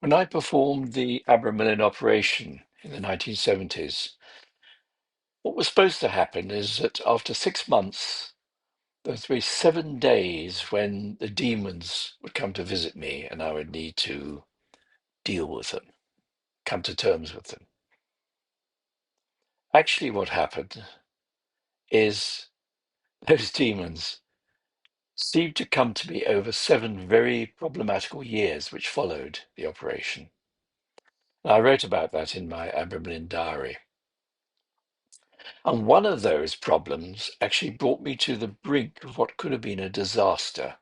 When I performed the Abramelin operation in the 1970s, what was supposed to happen is that after 6 months, there would be 7 days when the demons would come to visit me and I would need to deal with them, come to terms with them. Actually, what happened is those demons seemed to come to me over 7 very problematical years which followed the operation. I wrote about that in my Abramelin Diary. And one of those problems actually brought me to the brink of what could have been a disaster.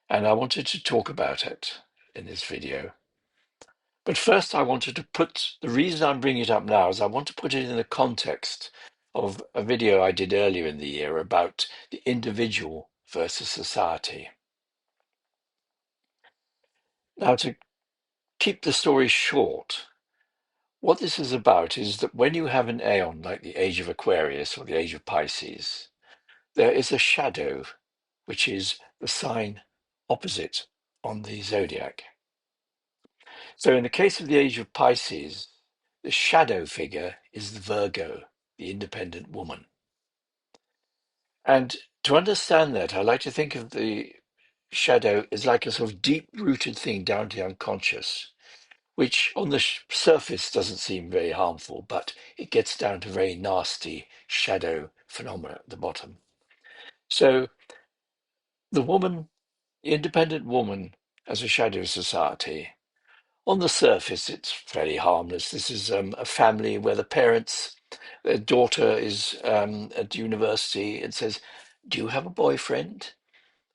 And I wanted to talk about it in this video. But first, I wanted to put the reason I'm bringing it up now is I want to put it in the context of a video I did earlier in the year about the individual versus society. Now, to keep the story short, what this is about is that when you have an aeon like the Age of Aquarius or the Age of Pisces, there is a shadow, which is the sign opposite on the zodiac. So in the case of the Age of Pisces, the shadow figure is the Virgo, the independent woman. And to understand that, I like to think of the shadow as like a sort of deep-rooted thing down to the unconscious, which on the surface doesn't seem very harmful, but it gets down to very nasty shadow phenomena at the bottom. So the woman, the independent woman as a shadow society, on the surface, it's fairly harmless. This is a family where the parents, their daughter is at university and says, "Do you have a boyfriend?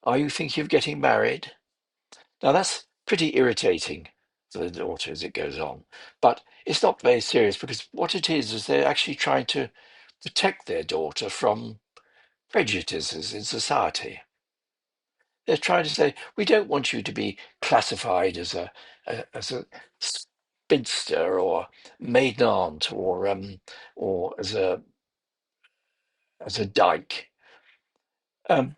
Are you thinking of getting married?" Now, that's pretty irritating for the daughter as it goes on. But it's not very serious because what it is they're actually trying to protect their daughter from prejudices in society. They're trying to say, we don't want you to be classified as a spinster or maiden aunt or as a dyke. Um,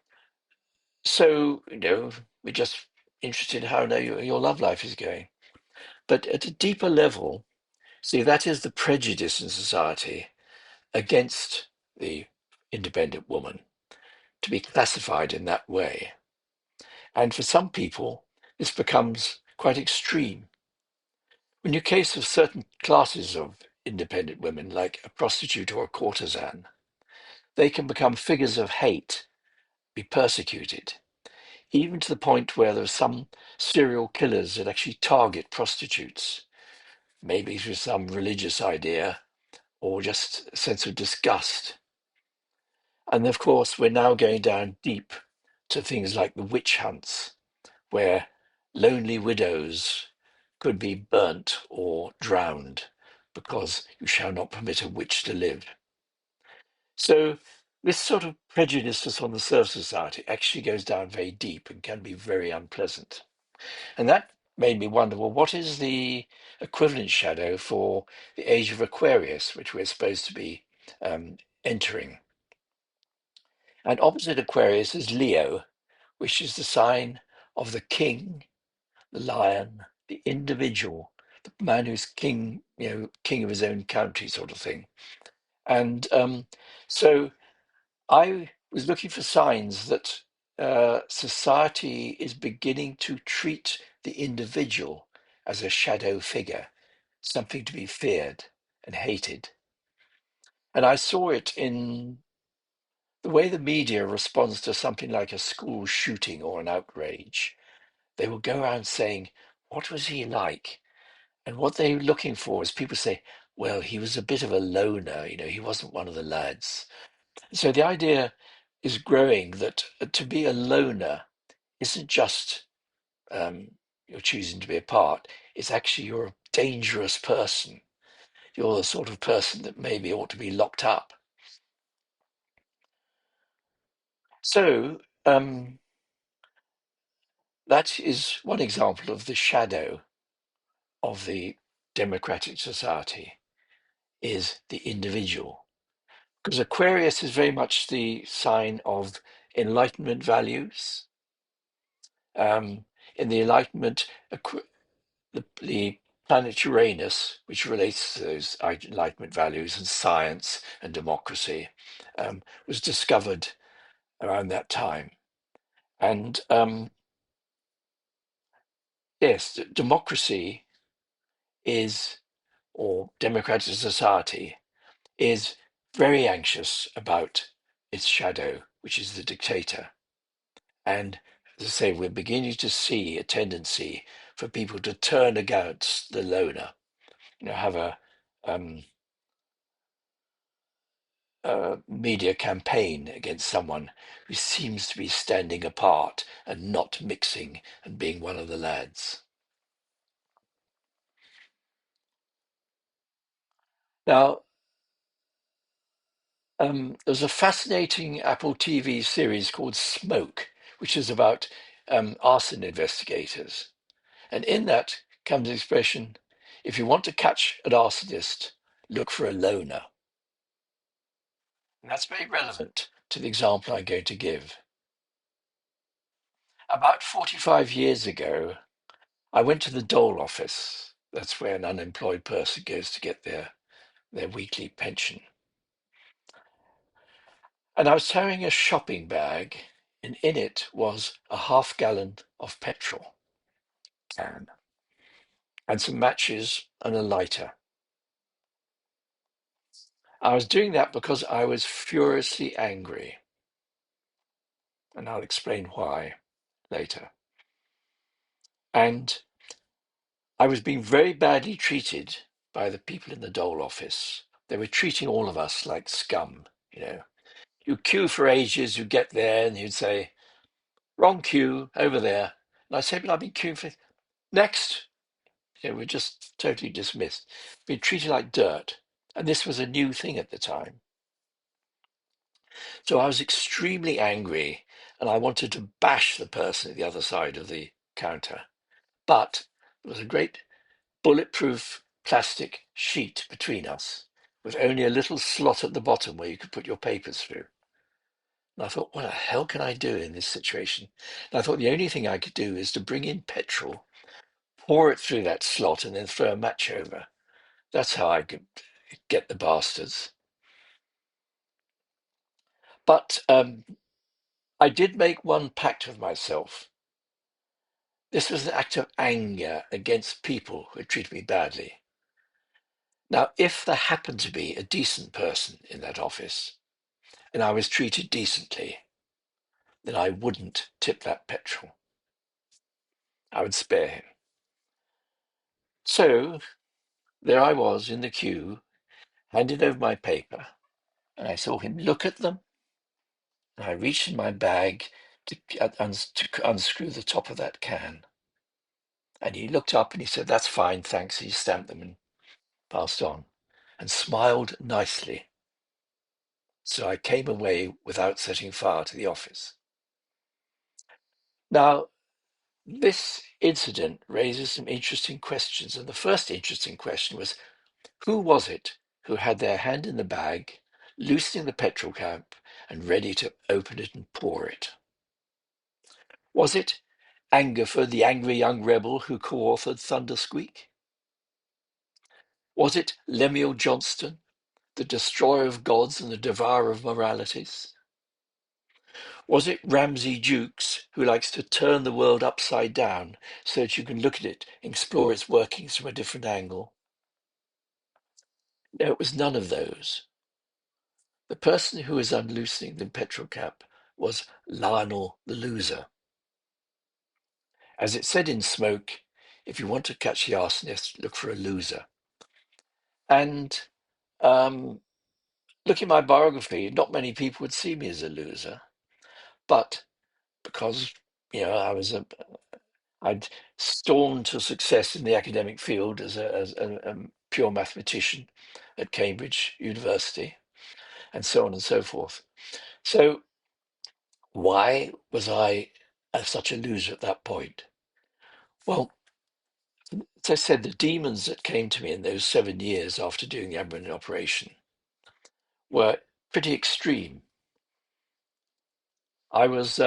so we're just interested in how your love life is going. But at a deeper level, see, that is the prejudice in society against the independent woman to be classified in that way. And for some people, this becomes quite extreme. In the case of certain classes of independent women, like a prostitute or a courtesan, they can become figures of hate, be persecuted, even to the point where there are some serial killers that actually target prostitutes, maybe through some religious idea or just a sense of disgust. And of course, we're now going down deep to things like the witch hunts, where lonely widows could be burnt or drowned because you shall not permit a witch to live. So this sort of prejudice that's on the surface of society actually goes down very deep and can be very unpleasant. And that made me wonder, well, what is the equivalent shadow for the Age of Aquarius, which we're supposed to be entering? And opposite Aquarius is Leo, which is the sign of the king, the lion, the individual, the man who's king, king of his own country, sort of thing. And so I was looking for signs that society is beginning to treat the individual as a shadow figure, something to be feared and hated. And I saw it in the way the media responds to something like a school shooting or an outrage. They will go around saying, "What was he like?" And what they're looking for is people say, "Well, he was a bit of a loner, he wasn't one of the lads." So the idea is growing that to be a loner isn't just you're choosing to be apart, it's actually you're a dangerous person. You're the sort of person that maybe ought to be locked up. So that is one example of the shadow of the democratic society is the individual. Because Aquarius is very much the sign of Enlightenment values. In the Enlightenment, the planet Uranus, which relates to those Enlightenment values and science and democracy, was discovered around that time. And yes, democracy is, or democratic society, is very anxious about its shadow, which is the dictator. And as I say, we're beginning to see a tendency for people to turn against the loner, have um, a media campaign against someone who seems to be standing apart and not mixing and being one of the lads. Now, there's a fascinating Apple TV series called Smoke, which is about arson investigators. And in that comes the expression, if you want to catch an arsonist, look for a loner. And that's very relevant to the example I'm going to give. About 45 years ago, I went to the dole office. That's where an unemployed person goes to get their weekly pension. And I was carrying a shopping bag, and in it was a half-gallon of petrol can and some matches and a lighter. I was doing that because I was furiously angry, and I'll explain why later. And I was being very badly treated by the people in the dole office. They were treating all of us like scum. You queue for ages, you get there, and you'd say, wrong queue, over there. And I'd say, but I've been queuing for next. We're just totally dismissed, being treated like dirt. And this was a new thing at the time. So I was extremely angry, and I wanted to bash the person at the other side of the counter. But there was a great bulletproof plastic sheet between us with only a little slot at the bottom where you could put your papers through. And I thought, what the hell can I do in this situation? And I thought the only thing I could do is to bring in petrol, pour it through that slot, and then throw a match over. That's how I could get the bastards. But I did make one pact with myself. This was an act of anger against people who had treated me badly. Now, if there happened to be a decent person in that office and I was treated decently, then I wouldn't tip that petrol. I would spare him. So there I was in the queue, handed over my paper, and I saw him look at them. And I reached in my bag to unscrew the top of that can. And he looked up and he said, that's fine, thanks. He stamped them and passed on and smiled nicely. So I came away without setting fire to the office. Now, this incident raises some interesting questions. And the first interesting question was, who was it who had their hand in the bag, loosening the petrol cap and ready to open it and pour it? Was it Angerford, the angry young rebel who co-authored Thundersqueak? Was it Lemuel Johnston, the destroyer of gods and the devourer of moralities? Was it Ramsay Jukes, who likes to turn the world upside down so that you can look at it and explore its workings from a different angle? No, it was none of those. The person who was unloosening the petrol cap was Lionel the Loser. As it said in Smoke, if you want to catch the arsonist, look for a loser. And um, looking at my biography, not many people would see me as a loser, but because I'd stormed to success in the academic field as a pure mathematician at Cambridge University, and so on and so forth. So why was I such a loser at that point? Well, as I said, the demons that came to me in those 7 years after doing the Abramelin operation were pretty extreme. I was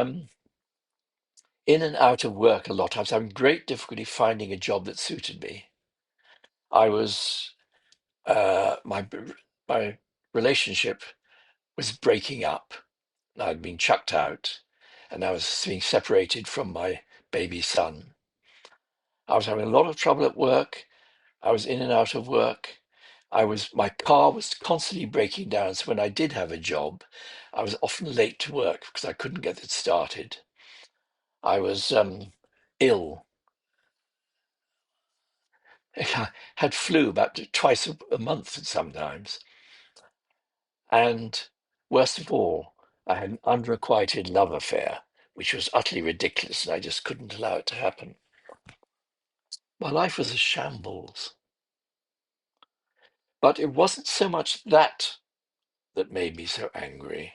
in and out of work a lot. I was having great difficulty finding a job that suited me. I was my relationship was breaking up. I'd been chucked out, and I was being separated from my baby son. I was having a lot of trouble at work. I was in and out of work. My car was constantly breaking down. So when I did have a job, I was often late to work because I couldn't get it started. I was ill. I had flu about twice a month sometimes. And worst of all, I had an unrequited love affair, which was utterly ridiculous, and I just couldn't allow it to happen. My life was a shambles. But it wasn't so much that made me so angry.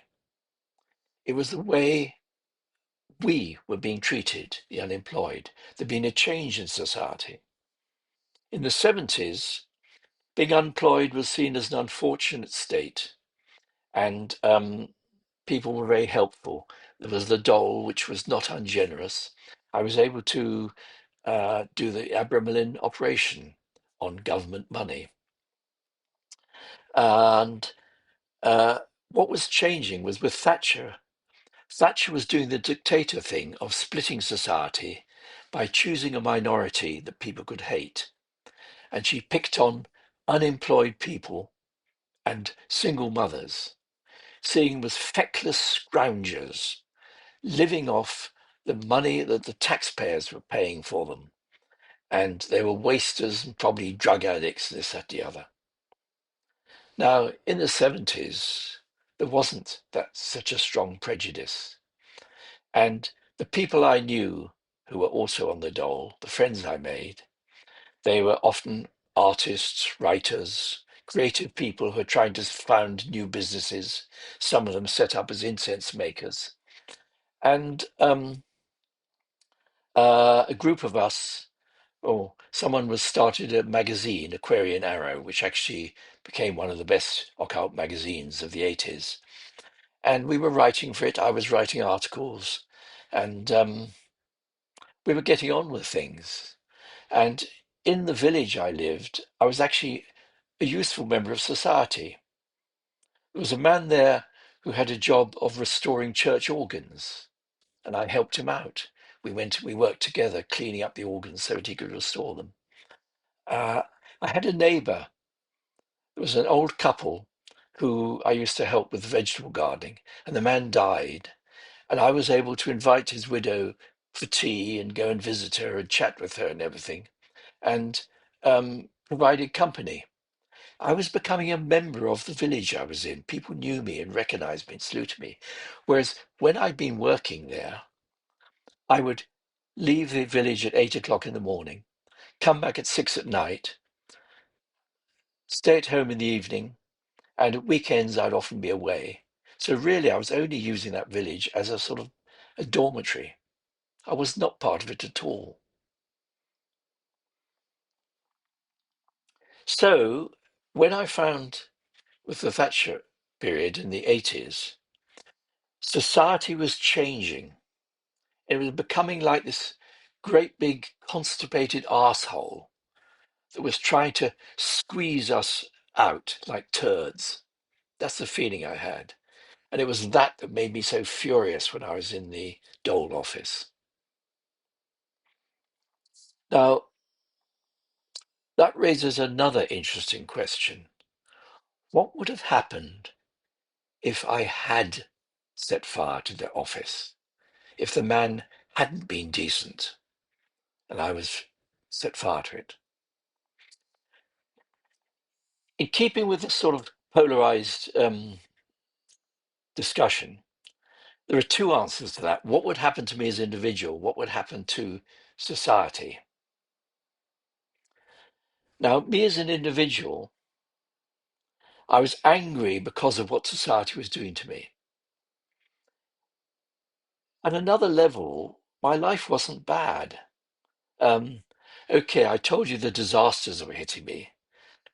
It was the way we were being treated, the unemployed. There'd been a change in society. In the 70s, being unemployed was seen as an unfortunate state, and people were very helpful. There was the dole, which was not ungenerous. I was able to do the Abramelin operation on government money. And uh, what was changing was with Thatcher. Thatcher was doing the dictator thing of splitting society by choosing a minority that people could hate. And she picked on unemployed people and single mothers, seeing them as feckless scroungers, living off the money that the taxpayers were paying for them. And they were wasters and probably drug addicts, this, that, the other. Now, in the 70s, there wasn't that such a strong prejudice. And the people I knew who were also on the dole, the friends I made, they were often artists, writers, creative people who are trying to found new businesses. Some of them set up as incense makers. And a group of us, or someone was started a magazine, Aquarian Arrow, which actually became one of the best occult magazines of the 80s. And we were writing for it. I was writing articles, and we were getting on with things. And in the village I lived, I was actually a useful member of society. There was a man there who had a job of restoring church organs, and I helped him out. We worked together, cleaning up the organs so that he could restore them. Uh, I had a neighbor. There was an old couple who I used to help with vegetable gardening, and the man died. And I was able to invite his widow for tea and go and visit her and chat with her and everything, and provided company. I was becoming a member of the village I was in. People knew me and recognized me and saluted me. Whereas when I'd been working there, I would leave the village at 8 o'clock in the morning, come back at 6 at night, stay at home in the evening, and at weekends I'd often be away. So really, I was only using that village as a sort of a dormitory. I was not part of it at all. So when I found with the Thatcher period in the 80s, society was changing. It was becoming like this great big constipated arsehole that was trying to squeeze us out like turds. That's the feeling I had. And it was that made me so furious when I was in the Dole office. Now, that raises another interesting question. What would have happened if I had set fire to the office? If the man hadn't been decent and I was set fire to it? In keeping with this sort of polarized discussion, there are two answers to that. What would happen to me as an individual? What would happen to society? Now, me as an individual, I was angry because of what society was doing to me. At another level, my life wasn't bad. Um, okay, I told you the disasters that were hitting me,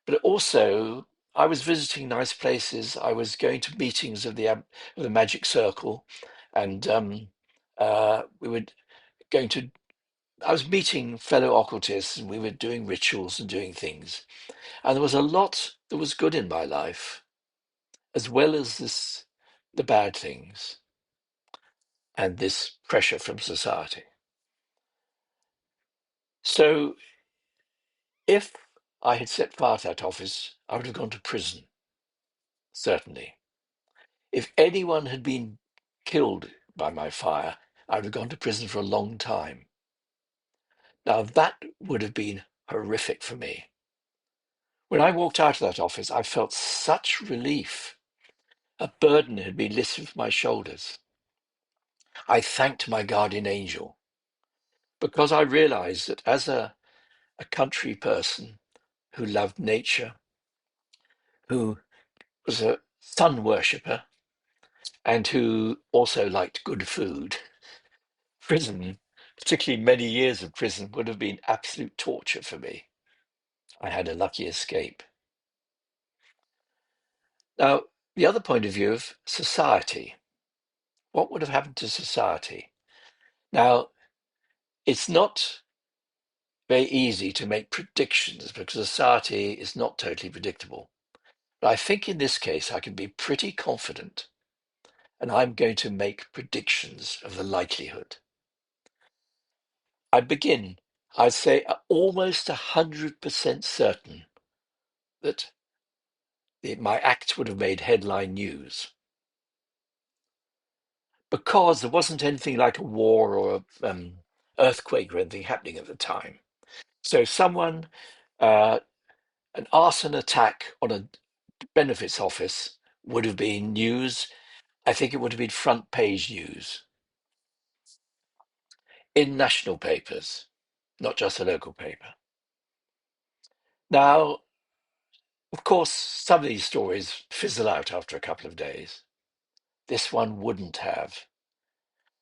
but also I was visiting nice places. I was going to meetings of the Magic Circle, and we would going to, I was meeting fellow occultists and we were doing rituals and doing things. And there was a lot that was good in my life, as well as the bad things and this pressure from society. So if I had set fire to that office, I would have gone to prison, certainly. If anyone had been killed by my fire, I would have gone to prison for a long time. Now, that would have been horrific for me. When I walked out of that office, I felt such relief. A burden had been lifted from my shoulders. I thanked my guardian angel because I realized that as a country person who loved nature, who was a sun worshipper, and who also liked good food, prison, particularly many years of prison, would have been absolute torture for me. I had a lucky escape. Now, the other point of view of society, what would have happened to society? Now, it's not very easy to make predictions because society is not totally predictable. But I think in this case, I can be pretty confident, and I'm going to make predictions of the likelihood. I'd say almost 100% certain that my act would have made headline news because there wasn't anything like a war or a earthquake or anything happening at the time. So uh, an arson attack on a benefits office would have been news. I think it would have been front page news in national papers, not just a local paper. Now, of course, some of these stories fizzle out after a couple of days. This one wouldn't have.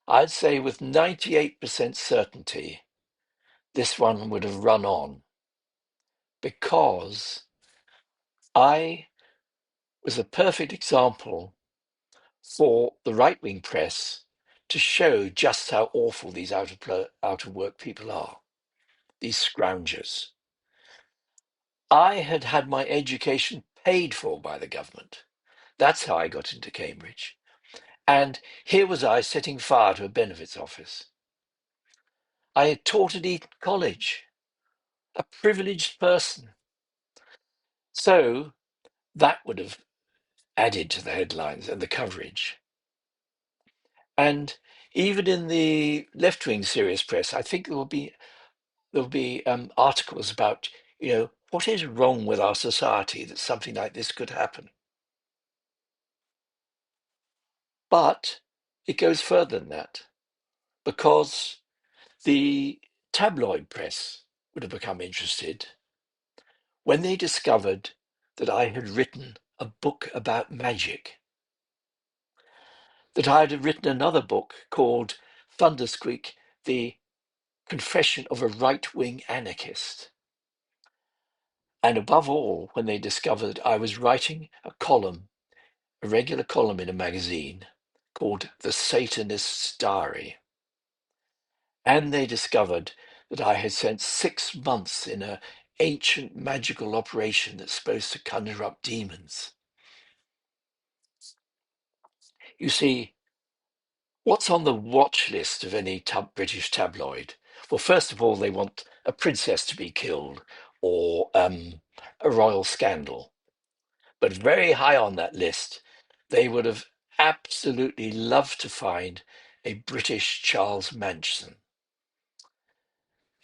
I'd say with 98% certainty, this one would have run on because I was a perfect example for the right-wing press to show just how awful these out of work people are, these scroungers. I had had my education paid for by the government. That's how I got into Cambridge. And here was I setting fire to a benefits office. I had taught at Eton College, a privileged person. So that would have added to the headlines and the coverage. And even in the left-wing serious press, I think there will be articles about, what is wrong with our society that something like this could happen. But it goes further than that because the tabloid press would have become interested when they discovered that I had written a book about magic, that I had written another book called Thundersqueak, the Confession of a Right-Wing Anarchist. And above all, when they discovered I was writing a regular column in a magazine called The Satanist's Diary. And they discovered that I had spent 6 months in an ancient magical operation that's supposed to conjure up demons. You see, what's on the watch list of any British tabloid? Well, first of all, they want a princess to be killed or a royal scandal. But very high on that list, they would have absolutely loved to find a British Charles Manson,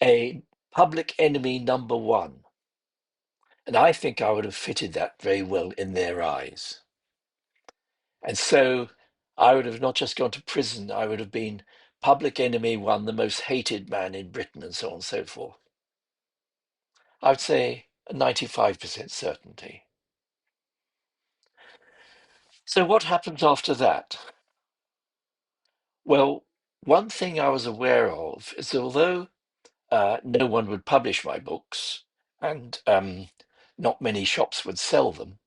a public enemy number one. And I think I would have fitted that very well in their eyes. And so I would have not just gone to prison, I would have been public enemy one, the most hated man in Britain, and so on and so forth. I would say a 95% certainty. So what happens after that? Well, one thing I was aware of is that although no one would publish my books and not many shops would sell them,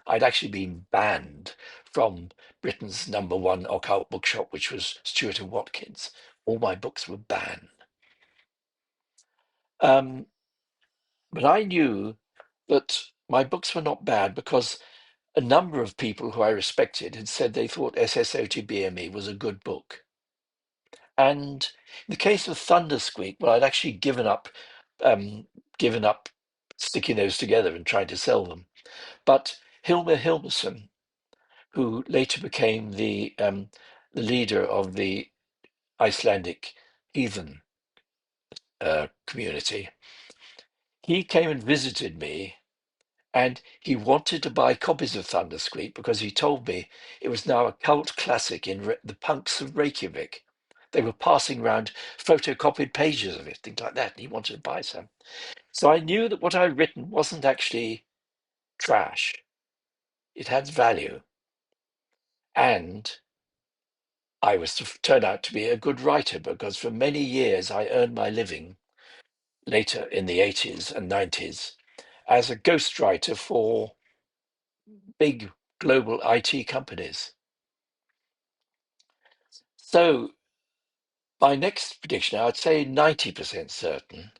I'd actually been banned from Britain's number one occult bookshop, which was Stewart and Watkins, all my books were banned. Um, but I knew that my books were not bad because a number of people who I respected had said they thought SSOTBME was a good book. And in the case of Thundersqueak, well, I'd actually um, given up sticking those together and trying to sell them. But Hilmer Hilmerson, who later became the leader of the Icelandic heathen community, he came and visited me, and he wanted to buy copies of Thundersqueak because he told me it was now a cult classic in the punks of Reykjavik. They were passing around photocopied pages of it, things like that, and he wanted to buy some. So I knew that what I'd written wasn't actually trash. It had value. And I was to turn out to be a good writer because for many years I earned my living later in the 80s and 90s as a ghostwriter for big global IT companies. So my next prediction, I'd say 90% certain,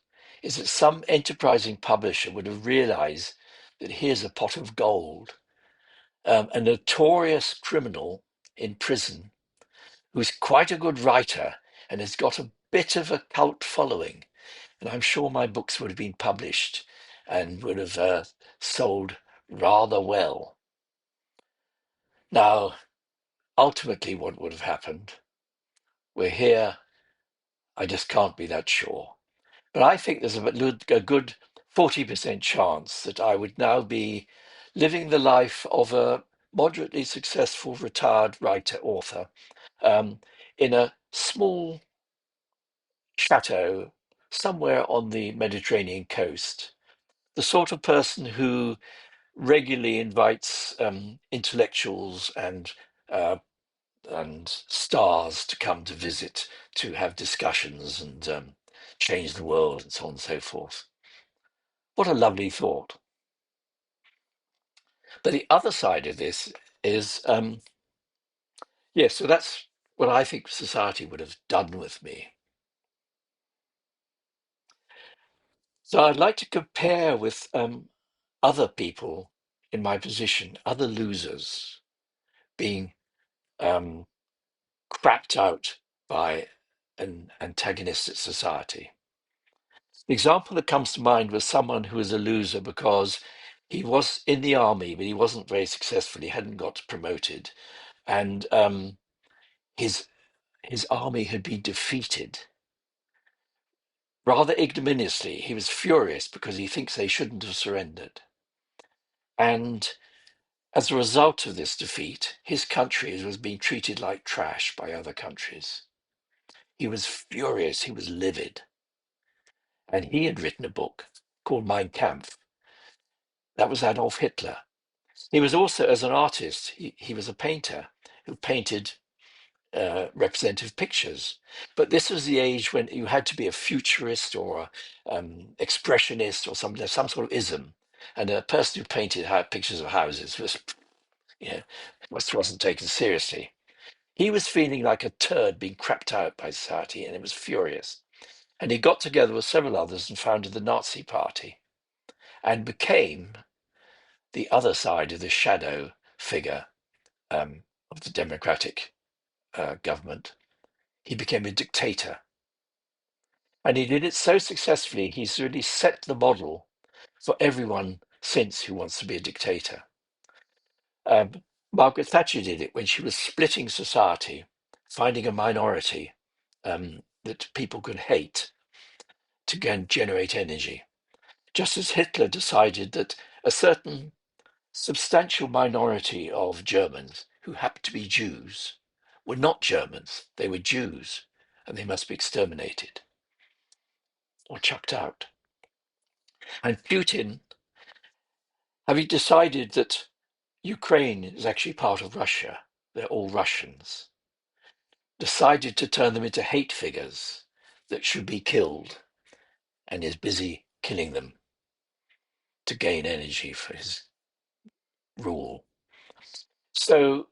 is that some enterprising publisher would have realized that here's a pot of gold. A notorious criminal in prison who's quite a good writer and has got a bit of a cult following. And I'm sure my books would have been published and would have sold rather well. Now, ultimately, what would have happened? We're here. I just can't be that sure. But I think there's a good 40% chance that I would now be living the life of a moderately successful retired writer author um, in a small chateau somewhere on the Mediterranean coast. The sort of person who regularly invites intellectuals uh, and stars to come to visit, to have discussions and change the world and so on and so forth. What a lovely thought. But the other side of this is, yes, so that's what I think society would have done with me. So I'd like to compare with other people in my position, other losers being um, crapped out by an antagonistic society. The example that comes to mind was someone who was a loser because he was in the army, but he wasn't very successful. He hadn't got promoted, and his his army had been defeated rather ignominiously. He was furious because he thinks they shouldn't have surrendered, and as a result of this defeat, his country was being treated like trash by other countries. He was furious. He was livid, and he had written a book called Mein Kampf. That was Adolf Hitler. He was also, as an artist, he was a painter who painted representative pictures. But this was the age when you had to be a futurist or expressionist or some sort of ism. And a person who painted pictures of houses was, you know, wasn't taken seriously. He was feeling like a turd being crapped out by society, and he was furious. And he got together with several others and founded the Nazi Party and became the other side of the shadow figure of the democratic government. He became a dictator. And he did it so successfully, he's really set the model for everyone since who wants to be a dictator. Margaret Thatcher did it when she was splitting society, finding a minority that people could hate to go and generate energy. Just as Hitler decided that a certain substantial minority of Germans who happened to be Jews were not Germans, they were Jews, and they must be exterminated or chucked out. And Putin, having decided that Ukraine is actually part of Russia, they're all Russians, decided to turn them into hate figures that should be killed and is busy killing them to gain energy for his rule. So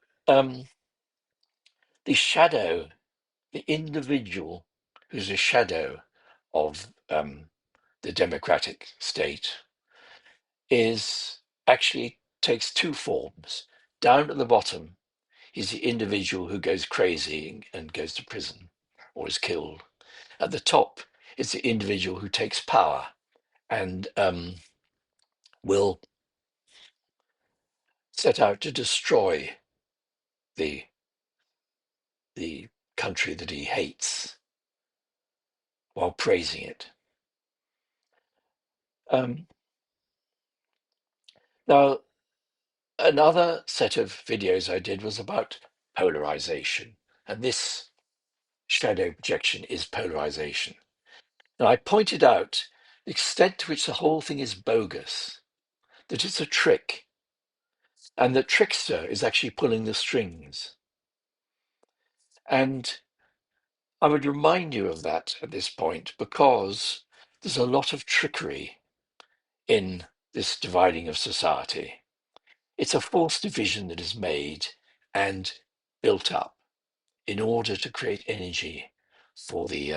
the shadow, the individual who's a shadow of the democratic state, is actually takes two forms. Down at the bottom, he's the individual who goes crazy and goes to prison or is killed. At the top, it's the individual who takes power and will set out to destroy the the country that he hates while praising it. Um, Now, another set of videos I did was about polarization, and this shadow projection is polarization. And I pointed out the extent to which the whole thing is bogus, that it's a trick, and that Trickster is actually pulling the strings. And I would remind you of that at this point because there's a lot of trickery in this dividing of society. It's a false division that is made and built up in order to create energy for the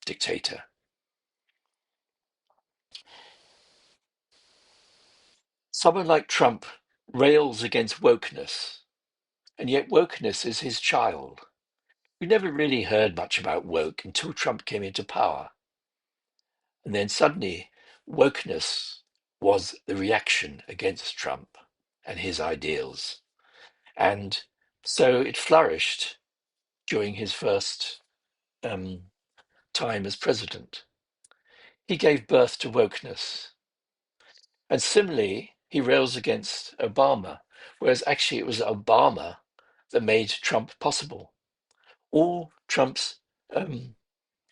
dictator. Someone like Trump rails against wokeness, and yet wokeness is his child. We never really heard much about woke until Trump came into power. And then suddenly, wokeness was the reaction against Trump and his ideals. And so it flourished during his first time as president. He gave birth to wokeness. And similarly, he rails against Obama, whereas actually it was Obama that made Trump possible. All Trump's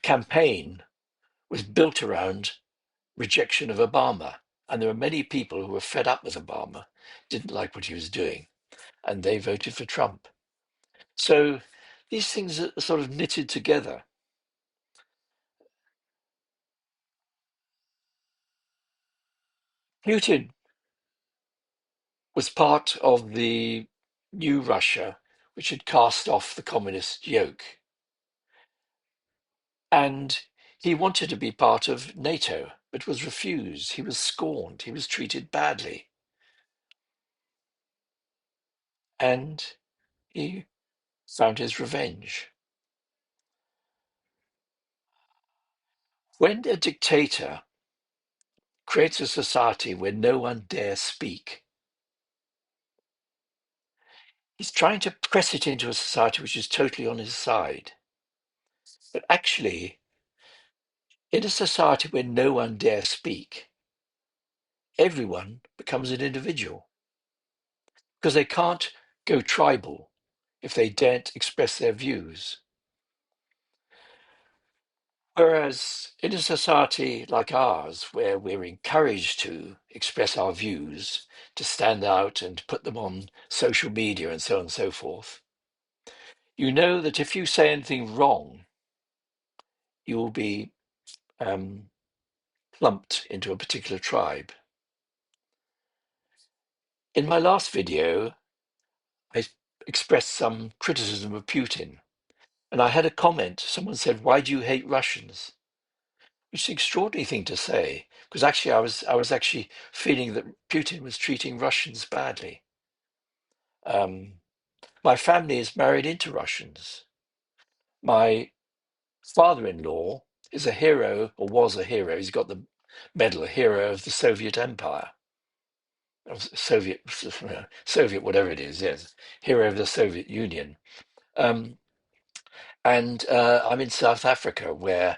campaign was built around rejection of Obama. And there were many people who were fed up with Obama, didn't like what he was doing, and they voted for Trump. So these things are sort of knitted together. Putin was part of the new Russia, which had cast off the communist yoke. And he wanted to be part of NATO, but was refused. He was scorned. He was treated badly. And he found his revenge. When a dictator creates a society where no one dare speak, he's trying to press it into a society which is totally on his side. But actually, in a society where no one dare speak, everyone becomes an individual because they can't go tribal if they daren't express their views. Whereas in a society like ours, where we're encouraged to express our views, to stand out and put them on social media and so on and so forth, you know that if you say anything wrong, you will be um, lumped into a particular tribe. In my last video, I expressed some criticism of Putin, and I had a comment. Someone said, "Why do you hate Russians?" Which is an extraordinary thing to say, because actually I was actually feeling that Putin was treating Russians badly. Um, my family is married into Russians. My father-in-law is a hero, or was a hero. He's got the medal, a hero of the Soviet Empire, of Soviet, Soviet, whatever it is. Yes, hero of the Soviet Union. Um, and I'm in South Africa, where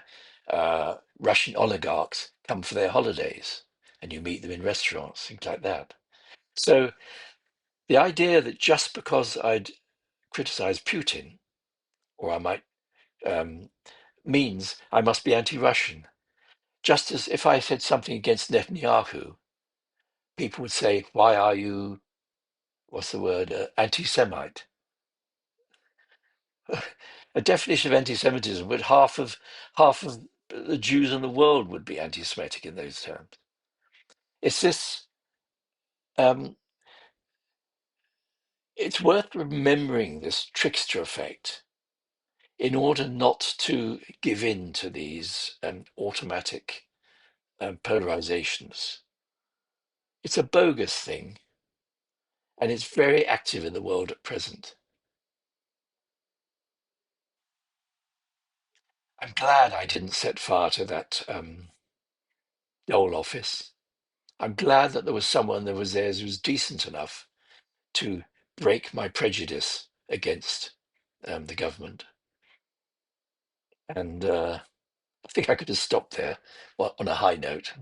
Russian oligarchs come for their holidays, and you meet them in restaurants, things like that. So the idea that just because I'd criticized Putin, or I might, um, means I must be anti-Russian. Just as if I said something against Netanyahu, people would say, "Why are you, what's the word, anti-Semite?" A definition of anti-Semitism would half of the Jews in the world would be anti-Semitic in those terms. It's this. Um, it's worth remembering this trickster effect in order not to give in to these automatic polarizations. It's a bogus thing, and it's very active in the world at present. I'm glad I didn't set fire to that dole office. I'm glad that there was someone that was there who was decent enough to break my prejudice against the government. And I think I could have stopped there, well, on a high note.